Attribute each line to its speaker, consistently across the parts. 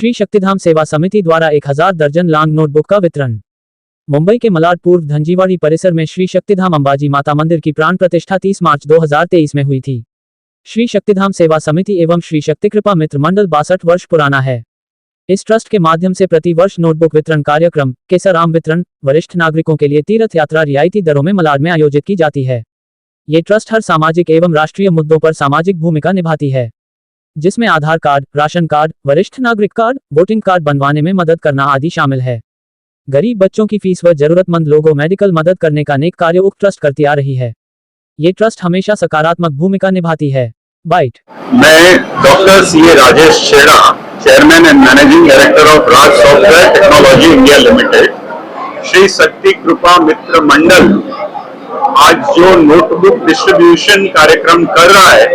Speaker 1: श्री शक्तिधाम सेवा समिति द्वारा 1000 दर्जन लांग नोटबुक का वितरण। मुंबई के मलाड पूर्व धंजीवाड़ी परिसर में श्री शक्तिधाम अंबाजी माता मंदिर की प्राण प्रतिष्ठा 30 मार्च 2023 में हुई थी। श्री शक्तिधाम सेवा समिति एवं श्री शक्ति कृपा मित्र मंडल 62 वर्ष पुराना है। इस ट्रस्ट के माध्यम से प्रति वर्ष नोटबुक वितरण कार्यक्रम, केसर आम वितरण, वरिष्ठ नागरिकों के लिए तीर्थ यात्रा रियायती दरों में मलाड में आयोजित की जाती है। ये ट्रस्ट हर सामाजिक एवं राष्ट्रीय मुद्दों पर सामाजिक भूमिका निभाती है, जिसमें आधार कार्ड, राशन कार्ड, वरिष्ठ नागरिक कार्ड, वोटिंग कार्ड बनवाने में मदद करना आदि शामिल है। गरीब बच्चों की फीस व जरूरतमंद लोगों मेडिकल मदद करने का नेक कार्य उक्त ट्रस्ट करती आ रही है। ये ट्रस्ट हमेशा सकारात्मक भूमिका निभाती है। बाइट।
Speaker 2: मैं doctor CA. Rajesh Chheda, chairman and managing director of Raj software technology India limited. Shri Shakti Kripa मित्र मंडल आज जो नोटबुक डिस्ट्रीब्यूशन कार्यक्रम कर रहा है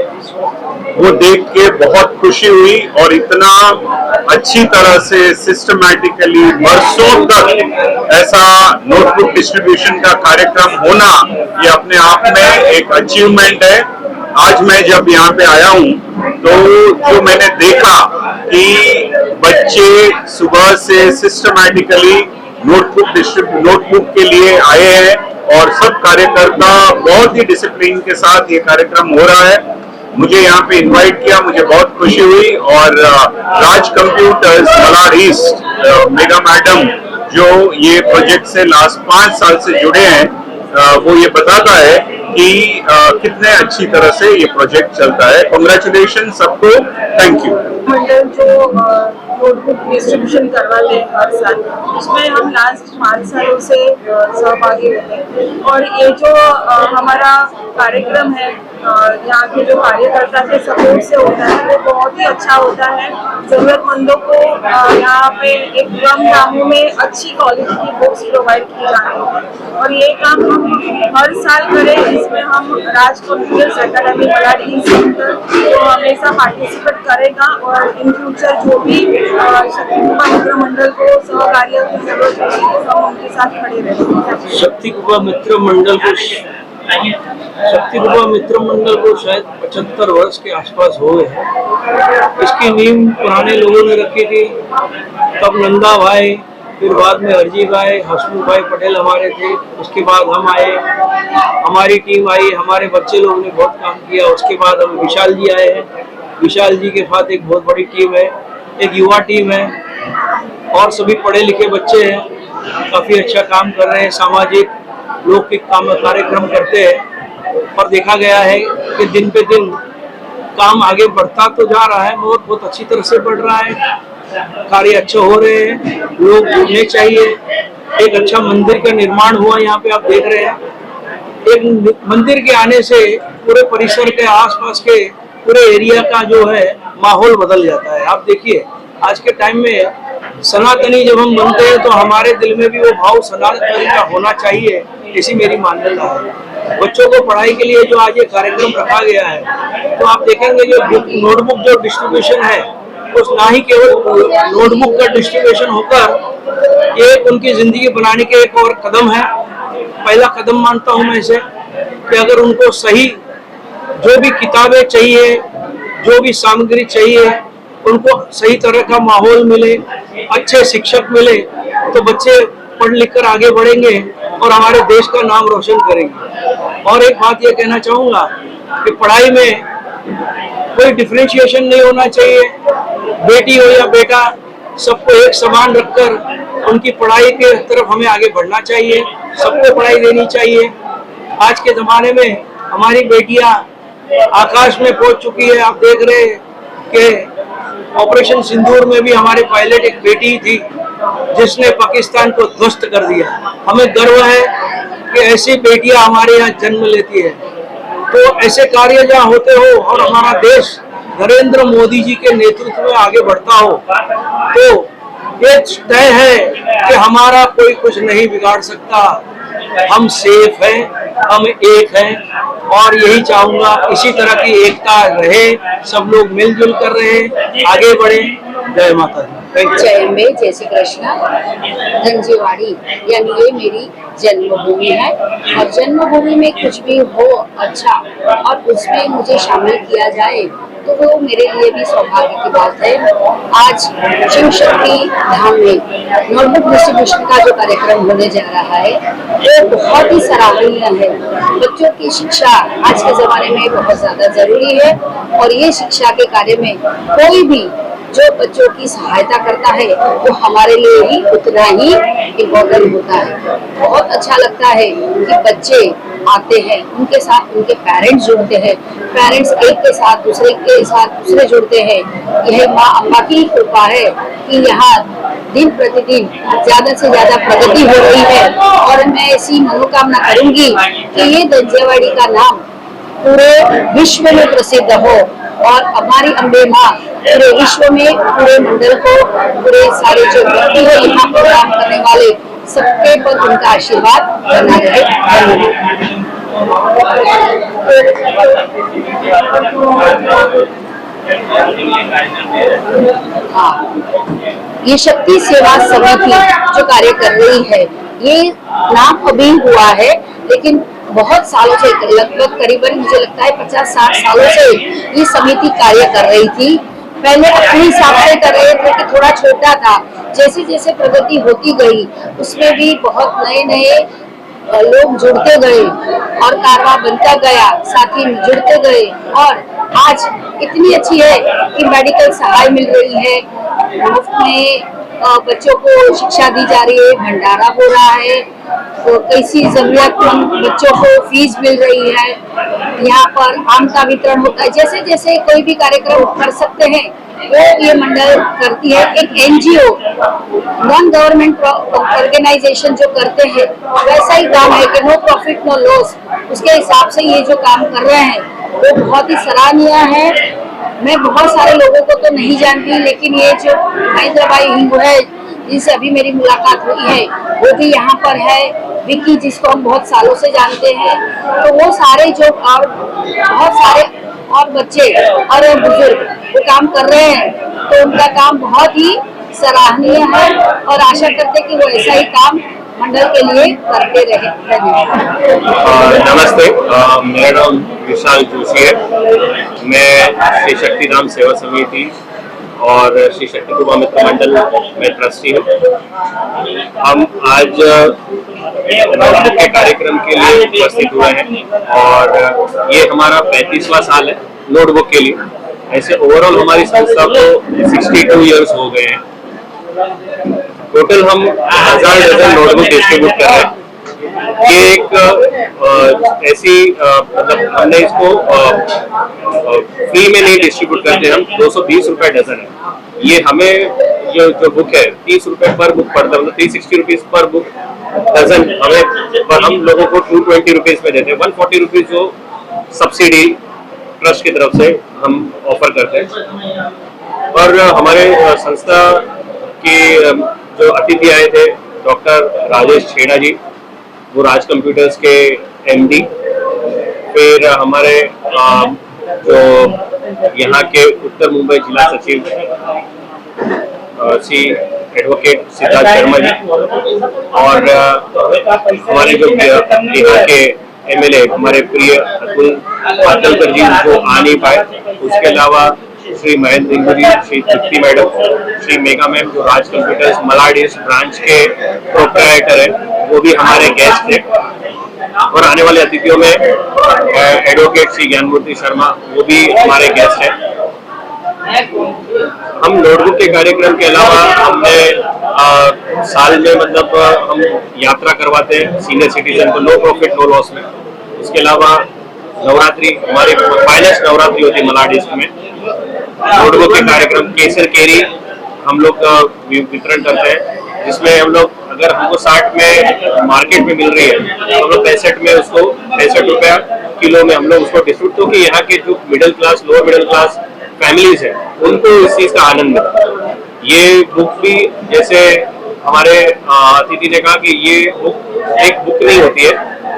Speaker 2: वो देख के बहुत खुशी हुई, और इतना अच्छी तरह से सिस्टमैटिकली बरसों तक ऐसा नोटबुक डिस्ट्रीब्यूशन का कार्यक्रम होना ये अपने आप में एक अचीवमेंट है। आज मैं जब यहाँ पे आया हूँ तो जो मैंने देखा कि बच्चे सुबह से सिस्टमैटिकली नोटबुक के लिए आए हैं और सब कार्यकर्ता बहुत ही डिसिप्लिन के साथ ये कार्यक्रम हो रहा है। मुझे यहाँ पे इनवाइट किया, मुझे बहुत खुशी हुई, और Raj computers Malad east mega madam जो ये प्रोजेक्ट से लास्ट 5 साल से जुड़े हैं, वो ये बताता है कि कितने अच्छी तरह से ये प्रोजेक्ट चलता है। कांग्रेचुलेशन सबको, थैंक यू।
Speaker 3: मंडल जो नोटबुक डिस्ट्रीब्यूशन करवाते हैं हर साल, उसमें हम लास्ट 5 सालों से सहभागी होते हैं, और ये जो हमारा कार्यक्रम है यहाँ के जो कार्यकर्ता के सपोर्ट से होता है वो बहुत ही अच्छा होता है। जरूरतमंदों को यहाँ पे एक कम दामों में अच्छी क्वालिटी की बुक्स प्रोवाइड की जा रही है, और ये काम हम हर साल करें। इसमें हम Raj computers academy Malad east centre तो हमेशा पार्टिसिपेट करेगा, और इन फ्यूचर जो भी शक्ति कृपा मित्र मंडल को सहकार्य की जरूरत होगी तो हम उनके साथ खड़े रहेंगे।
Speaker 4: शक्ति कृपा मित्र मंडल को शायद 75 वर्ष के आसपास हो गए हैं। इसकी नींव पुराने लोगों ने रखी थी, तब नंदा भाई, फिर बाद में हरजी भाई, हसमुख भाई पटेल हमारे थे, उसके बाद हम आए, हमारी टीम आई, हमारे बच्चे लोगों ने बहुत काम किया। उसके बाद हम विशाल जी आए हैं, विशाल जी के साथ एक बहुत बड़ी टीम है, एक युवा टीम है, और सभी पढ़े लिखे बच्चे हैं, काफ़ी अच्छा काम कर रहे हैं, सामाजिक लौकिक कार्यक्रम करते हैं। और देखा गया है कि दिन पे दिन काम आगे बढ़ता तो जा रहा है, और बहुत अच्छी तरह से बढ़ रहा है, कार्य अच्छे हो रहे हैं, लोग जुड़ने चाहिए। एक अच्छा मंदिर का निर्माण हुआ, यहाँ पे आप देख रहे हैं। एक मंदिर के आने से पूरे परिसर के आसपास के पूरे एरिया का जो है माहौल बदल जाता है। आप देखिए आज के टाइम में सनातनी जब हम बनते हैं तो हमारे दिल में भी वो भाव सनातनी का होना चाहिए, ऐसी मेरी मान्यता है। बच्चों को पढ़ाई के लिए जो आज ये कार्यक्रम रखा गया है, तो आप देखेंगे जो नोटबुक जो डिस्ट्रीब्यूशन है, उस ना ही केवल नोटबुक का डिस्ट्रीब्यूशन होकर एक उनकी जिंदगी बनाने के एक और कदम है। पहला कदम मानता हूं मैं इसे कि अगर उनको सही जो भी किताबें चाहिए, जो भी सामग्री चाहिए, उनको सही तरह का माहौल मिले, अच्छे शिक्षक मिले, तो बच्चे पढ़ लिख कर आगे बढ़ेंगे और हमारे देश का नाम रोशन करेंगे। और एक बात ये कहना चाहूँगा कि पढ़ाई में कोई डिफरेंशिएशन नहीं होना चाहिए, बेटी हो या बेटा, सबको एक समान रखकर उनकी पढ़ाई के तरफ हमें आगे बढ़ना चाहिए, सबको पढ़ाई देनी चाहिए। आज के ज़माने में हमारी बेटियां आकाश में पहुंच चुकी है। आप देख रहे हैं कि ऑपरेशन सिंदूर में भी हमारे पायलट एक बेटी थी जिसने पाकिस्तान को ध्वस्त कर दिया। हमें गर्व है कि ऐसी बेटियां हमारे यहाँ जन्म लेती है। तो ऐसे कार्य जहाँ होते हो और हमारा देश नरेंद्र मोदी जी के नेतृत्व में आगे बढ़ता हो, तो ये तय है कि हमारा कोई कुछ नहीं बिगाड़ सकता। हम सेफ हैं, हम एक हैं, और यही चाहूंगा इसी तरह की एकता रहे, सब लोग मिलजुल कर रहे, आगे बढ़े। जय माता दी।
Speaker 5: जय अम्बे, जय श्री कृष्ण। धनजीवाड़ी यानी ये मेरी जन्मभूमि है और जन्मभूमि में कुछ भी हो अच्छा और उसमें मुझे शामिल किया जाए तो वो मेरे लिए भी सौभाग्य की बात है। आज शिव शक्ति धाम में नोटबुक डिस्ट्रीब्यूशन का जो कार्यक्रम होने जा रहा है वो बहुत ही सराहनीय है। बच्चों की शिक्षा आज के जमाने में बहुत ज्यादा जरूरी है और ये शिक्षा के कार्य में कोई भी जो बच्चों की सहायता करता है वो हमारे लिए ही उतना ही इम्पोर्टेंट होता है। बहुत अच्छा लगता है कि बच्चे आते हैं, उनके साथ उनके पेरेंट्स जुड़ते हैं, पेरेंट्स एक के साथ दूसरे जुड़ते हैं। यह माँ अम्बा की कृपा है कि यहाँ दिन प्रतिदिन ज्यादा से ज्यादा प्रगति हो रही है और मैं ऐसी मनोकामना करूंगी कि ये धनजीवाड़ी का नाम पूरे विश्व में प्रसिद्ध हो और हमारी अम्बे माँ पूरे विश्व में पूरे मंडल को पूरे सारे जो व्यक्ति है यहाँ पर काम करने वाले सबके पर उनका आशीर्वाद बना रहे। हाँ, ये शक्ति सेवा समिति जो कार्य कर रही है ये नाम अभी हुआ है लेकिन बहुत सालों से लगभग करीबन मुझे लगता है 50-60 सालों से ये समिति कार्य कर रही थी। पहले अपने हिसाब से कर रहे थे कि थोड़ा छोटा था, जैसे जैसे प्रगति होती गई उसमें भी बहुत नए नए लोग जुड़ते गए और कारवा बनता गया, साथी जुड़ते गए और आज इतनी अच्छी है कि मेडिकल सहाय मिल रही है, मुफ्त में बच्चों को शिक्षा दी जा रही है, भंडारा हो रहा है, तो कैसी जरूरतमंद बच्चों को फीस मिल रही है, यहाँ पर आम का वितरण होता है। जैसे जैसे कोई भी कार्यक्रम कर सकते हैं वो ये मंडल करती है। एक एनजीओ नॉन गवर्नमेंट ऑर्गेनाइजेशन जो करते हैं वैसा ही काम है कि नो प्रॉफिट नो लॉस, उसके हिसाब से ये जो काम कर रहे हैं वो बहुत ही सराहनीय है। मैं बहुत सारे लोगों को तो नहीं जानती लेकिन ये जो हैदराबाई हिंदू है जिनसे अभी मेरी मुलाकात हुई है वो भी यहाँ पर है, विकी जिसको हम बहुत सालों से जानते हैं, तो वो सारे जो और बहुत सारे और बच्चे और बुजुर्ग वो काम कर रहे हैं तो उनका काम बहुत ही सराहनीय है और आशा करते कि वो ऐसा ही काम मंडल के लिए करते रहे। धन्यवाद।
Speaker 6: नमस्ते, मेरा नाम विशाल जोशी है। मैं श्री शक्ति धाम सेवा समिति और श्री शक्ति कृपा मित्र मंडल में ट्रस्टी हूँ। हम आज नोटबुक के कार्यक्रम के लिए उपस्थित हुए हैं और ये हमारा 35वां साल है नोटबुक के लिए। ऐसे ओवरऑल हमारी संस्था को 62 इयर्स हो गए हैं। टोटल हम 1000 डजन नोटबुक डिस्ट्रीब्यूट कर रहे हैं। ये एक ऐसी मतलब हमने इसको फ्री में नहीं डिस्ट्रीब्यूट करते, हम 220 रुपए डजन है। ये हमें जो बुक है 30 रुपए पर बुक पड़ता है, मतलब 360 रुपीज पर बुक डजन हमें, पर हम लोगों को 220 रुपीज में देते हैं। 140 रुपीज जो सब्सिडी ट्रस्ट की तरफ से हम ऑफर करते हैं। और हमारे संस्था के जो अतिथि आए थे डॉक्टर राजेश छेड़ा जी, वो राज कंप्यूटर्स के एमडी, फिर हमारे जो यहाँ के उत्तर मुंबई जिला सचिव श्री एडवोकेट सिद्धार्थ शर्मा जी, और हमारे जो बिहार के एमएलए हमारे प्रिय अतुल पाटलकर जी जो आ नहीं पाए, उसके अलावा श्री महेंद्र इंदु जी, श्री तृप्ति मैडम, श्री मेगा मैम जो राज कंप्यूटर्स मलाड ईस्ट ब्रांच के प्रोप्राइटर है, वो भी हमारे गेस्ट थे। और आने वाले अतिथियों में एडवोकेट श्री ज्ञानमूर्ति शर्मा, वो भी हमारे गेस्ट हैं। हम नोटबुक के कार्यक्रम के अलावा हमने साल में मतलब हम यात्रा करवाते हैं सीनियर सिटीजन को, नो प्रॉफिट नो लॉस में। उसके अलावा नवरात्रि, हमारी फाइनेस्ट नवरात्रि होती है मलाड ईस्ट में। नोटबुक के कार्यक्रम केसर केरी हम लोग वितरण करते हैं, जिसमें हम लोग अगर हमको 60 में मार्केट में मिल रही है तो हम लोग 65 में उसको 65 रुपया किलो में हम लोग उसको डिस्ट्रीब्यूट, तो कि यहाँ के जो middle class lower middle class families है उनको इस चीज का आनंद मिले। ये बुक भी जैसे हमारे अतिथि ने कहा कि ये बुक एक बुक नहीं होती है,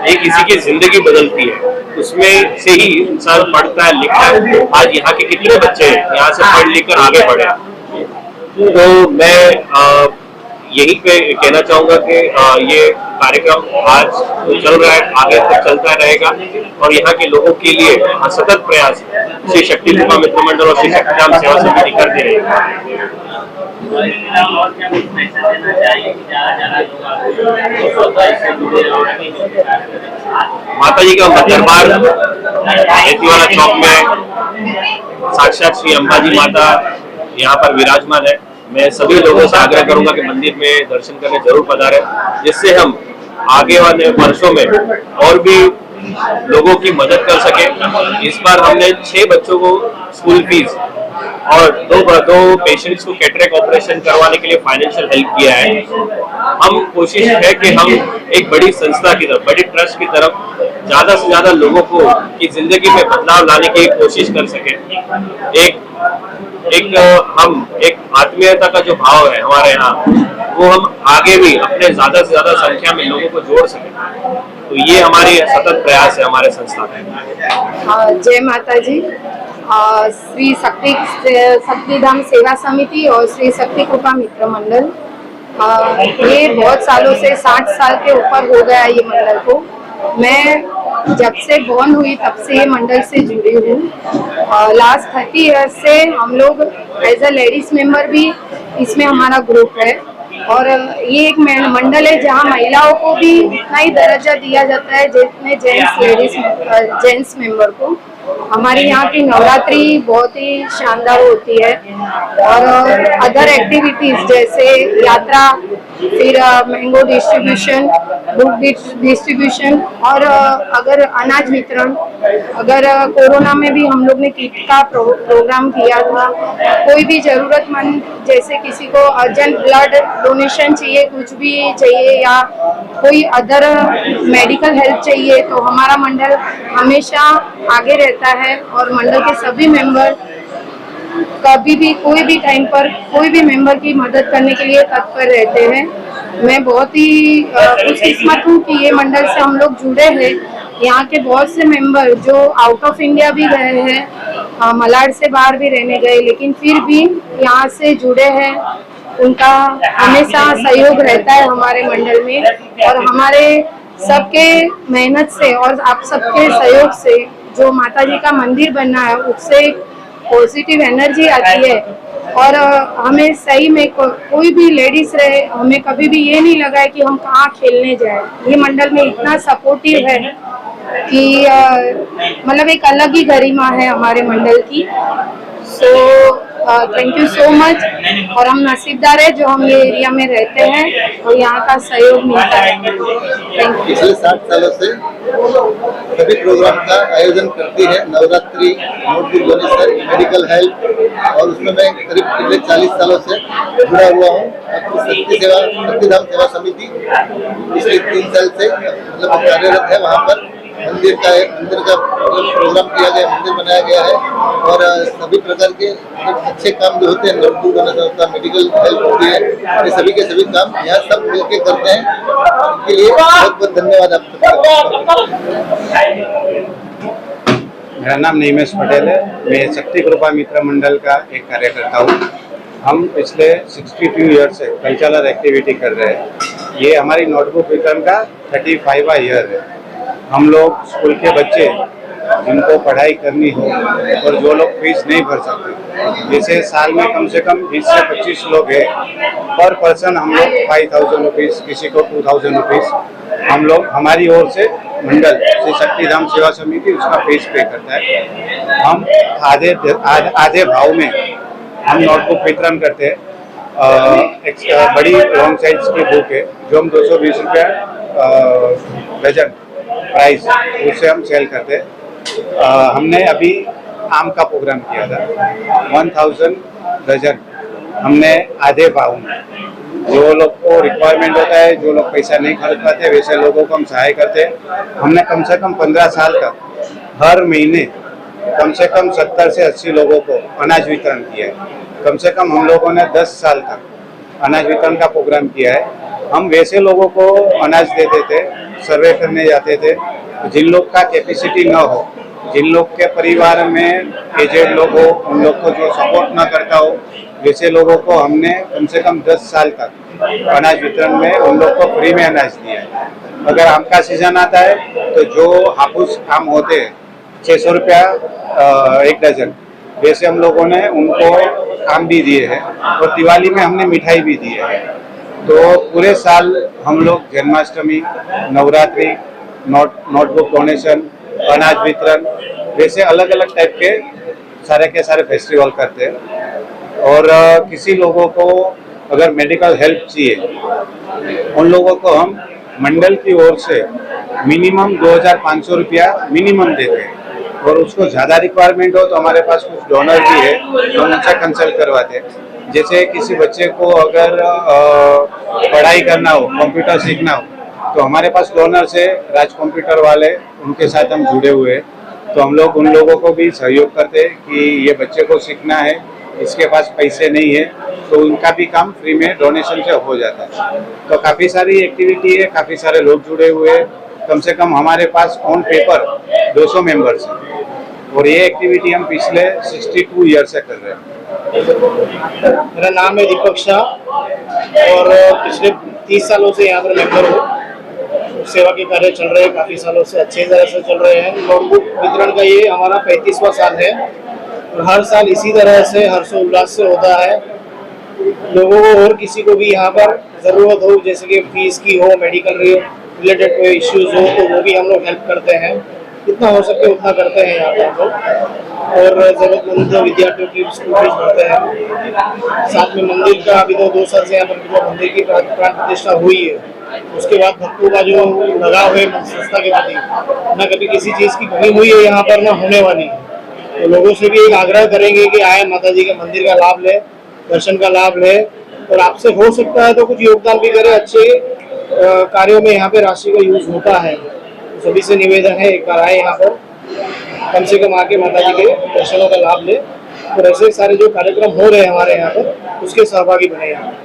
Speaker 6: ये किसी की जिंदगी बदलती है। उसमें से ही इंसान पढ़ता है, लिखता है। आज यहाँ के कितने बच्चे हैं यहाँ से पढ़ लिख कर आगे बढ़े, तो मैं यही पे कहना चाहूंगा कि ये कार्यक्रम आज तो चल रहा है, आगे तक चलता रहेगा और यहाँ के लोगों के लिए सतत प्रयास श्री शक्ति कृपा मित्र मंडल और श्री शक्तिधाम सेवा समिति करती रहेगी। माता जी का दरबार दरबार चौक में साक्षात श्री अंबाजी माता यहाँ पर विराजमान है। मैं सभी लोगों से आग्रह करूंगा कि मंदिर में दर्शन करने जरूर पधारें, जिससे हम आगे वाले वर्षों में और भी लोगों की मदद कर सके। इस बार हमने 6 बच्चों को स्कूल फीस और दो पेशेंट्स को कैटरेक्ट ऑपरेशन करवाने के लिए फाइनेंशियल हेल्प किया है। हम कोशिश है कि हम एक बड़ी संस्था की तरफ, बड़ी ट्रस्ट की तरफ ज्यादा से ज्यादा लोगों को की जिंदगी में बदलाव लाने की कोशिश कर सके। हम एक आत्मीयता का जो भाव है हमारे यहाँ, वो हम आगे भी अपने ज्यादा से ज्यादा संख्या में लोगों को जोड़ सके। तो ये हमारी सतत प्रयास है हमारे संस्था का।
Speaker 7: जय माता जी। श्री शक्तिधाम सेवा समिति और श्री शक्ति कृपा मित्र मंडल, ये बहुत सालों से 60 साल के ऊपर हो गया ये मंडल को। मैं जब से बॉर्न हुई तब से ये मंडल से जुड़ी हूँ। लास्ट 30 ईयर्स से हम लोग एज अ लेडीज मेंबर भी इसमें हमारा ग्रुप है और ये एक मंडल है जहाँ महिलाओं को भी उतना ही दर्जा दिया जाता है जितने जेंट्स मेंबर को। हमारे यहाँ की नवरात्रि बहुत ही शानदार होती है और अदर एक्टिविटीज जैसे यात्रा, फिर मैंगो डिस्ट्रीब्यूशन, बुक डिस्ट्रीब्यूशन और अगर अनाज वितरण, अगर कोरोना में भी हम लोग ने किट का प्रोग्राम किया था। कोई भी जरूरतमंद जैसे किसी को अर्जेंट ब्लड डोनेशन चाहिए, कुछ भी चाहिए या कोई अदर मेडिकल हेल्प चाहिए तो हमारा मंडल हमेशा आगे रहता है और मंडल के सभी मेंबर कभी भी कोई भी टाइम पर कोई भी मेंबर की मदद करने के लिए तत्पर रहते हैं। मैं बहुत ही खुशकिस्मत हूँ कि ये मंडल से हम लोग जुड़े हैं। यहाँ के बहुत से मेंबर जो आउट ऑफ इंडिया भी गए हैं, मलाड से बाहर भी रहने गए, लेकिन फिर भी यहाँ से जुड़े हैं। उनका हमेशा सहयोग रहता है हमारे मंडल में और हमारे सबके मेहनत से और आप सबके सहयोग से जो माता जी का मंदिर बनना है उससे पॉजिटिव एनर्जी आती है और हमें सही में कोई भी लेडीज रहे, हमें कभी भी ये नहीं लगा है कि हम कहाँ खेलने जाए। ये मंडल में इतना सपोर्टिव है कि मतलब एक अलग ही गरिमा है हमारे मंडल की। So thank you so much और हम नसीबदार है जो हम ये एरिया में रहते हैं और यहाँ का सहयोग मिलता है। Thank you.
Speaker 8: पिछले 60 सालों से सभी प्रोग्राम का आयोजन करती है। Navratri, notebook donation, medical help और उसमें मैं करीब पिछले 40 सालों से जुड़ा हुआ हूँ। शक्तिधाम सेवा समिति पिछले 3 साल से मतलब कार्यरत है। वहाँ पर मंदिर का प्रोग्राम किया गया, मंदिर बनाया गया है और सभी प्रकार के अच्छे काम जो होते हैं, नोटबुक डोनेशन होता है, मेडिकल हेल्प होती है, ये सभी के सभी काम यहाँ सब मिलके करते हैं। इनके लिए बहुत बहुत धन्यवाद आप सबका।
Speaker 9: मेरा नाम निमेश पटेल है। मैं शक्ति कृपा मित्र मंडल का एक कार्यकर्ता हूँ। हम पिछले 62 ईयर से कल्चरल एक्टिविटी कर रहे हैं। ये हमारी नोटबुक वितरण का 35वां ईयर है। हम लोग स्कूल के बच्चे जिनको पढ़ाई करनी हो और जो लोग फीस नहीं भर सकते, जैसे साल में कम से कम 20 से 25 लोग हैं, पर पर्सन हम लोग 5000 रुपीज़, किसी को 2000 रुपीज़ हम लोग हमारी ओर से मंडल श्री शक्तिधाम सेवा समिति उसका फीस पे करता है। हम आधे भाव में हम नोटबुक वितरण करते हैं। एक बड़ी लॉन्ग साइज की बुक है जो हम 220 रुपया डजन प्राइस उससे हम सेल करते हैं। हमने अभी आम का प्रोग्राम किया था, 1000 डजन हमने आधे भाव में। जो लोग को रिक्वायरमेंट होता है, जो लोग पैसा नहीं खरीद पाते, वैसे लोगों को हम सहाय करते हैं। हमने कम से कम 15 साल तक हर महीने कम से कम 70 से 80 लोगों को अनाज वितरण किया है। कम से कम हम लोगों ने 10 साल तक अनाज वितरण का प्रोग्राम किया है। हम वैसे लोगों को अनाज देते थे, सर्वे करने जाते थे जिन लोग का कैपेसिटी न हो, जिन लोग के परिवार में एजेड लोग हो, उन लोग को जो सपोर्ट ना करता हो, वैसे लोगों को हमने कम से कम 10 साल तक अनाज वितरण में उन लोग को फ्री में अनाज दिया है। अगर आम का सीजन आता है तो जो हापुस आम होते हैं 600 रुपया 1 डजन, वैसे हम लोगों ने उनको आम भी दिए हैं और दिवाली में हमने मिठाई भी दी है। तो पूरे साल हम लोग जन्माष्टमी, नवरात्रि, नोटबुक डोनेशन, अनाज वितरण, वैसे अलग अलग टाइप के सारे फेस्टिवल करते हैं। और किसी लोगों को अगर मेडिकल हेल्प चाहिए उन लोगों को हम मंडल की ओर से मिनिमम 2500 रुपया मिनिमम देते हैं। और उसको ज़्यादा रिक्वायरमेंट हो तो हमारे पास कुछ डोनर भी है तो हम उनसे कंसल्ट करवाते हैं। जैसे किसी बच्चे को अगर पढ़ाई करना हो, कंप्यूटर सीखना हो, तो हमारे पास डोनर्स है, राज कंप्यूटर वाले, उनके साथ हम जुड़े हुए हैं। तो हम लोग उन लोगों को भी सहयोग करते हैं कि ये बच्चे को सीखना है, इसके पास पैसे नहीं है, तो उनका भी काम फ्री में डोनेशन से हो जाता है। तो काफ़ी सारी एक्टिविटी है, काफ़ी सारे लोग जुड़े हुए हैं। कम से कम हमारे पास ऑन पेपर 200 मेंबर्स हैं और ये एक्टिविटी हम पिछले 62 ईयर से कर रहे हैं।
Speaker 10: मेरा नाम है दीपक शाह और पिछले 30 सालों से यहाँ पर मेंबर हूँ। सेवा के कार्य चल रहे हैं, काफ़ी सालों से अच्छे तरह से चल रहे हैं। नोटबुक वितरण का ये हमारा 35वां साल है और हर साल इसी तरह से हर्षोल्लास से होता है। लोगों को और किसी को भी यहाँ पर ज़रूरत हो, जैसे कि फीस की हो, मेडिकल रिलेटेड कोई इश्यूज हो, तो वो भी हम लोग हेल्प करते हैं। जितना हो सके उतना करते हैं यहाँ पर हम लोग। और ज़रूरतमंद विद्यार्थियों की स्कूल फीस भरते हैं। साथ में मंदिर का अभी तो 2 साल से यहाँ पर जो मंदिर की प्राण प्रतिष्ठा हुई है, उसके बाद भक्तों का जो लगाव है संस्था के प्रति, ना कभी किसी चीज़ की कमी हुई है यहाँ पर, ना होने वाली है। तो लोगों से भी एक आग्रह करेंगे कि आए, माता जी के मंदिर का लाभ ले, दर्शन का लाभ ले, और आपसे हो सकता है तो कुछ योगदान भी करें। अच्छे कार्यों में यहाँ पे राशि का यूज होता है। तो सभी से निवेदन है, एक बार आए यहाँ पर, कम से कम आके माता जी के दर्शनों का लाभ ले और ऐसे सारे जो कार्यक्रम हो रहे हैं हमारे यहाँ पर, उसके सहभागी बने।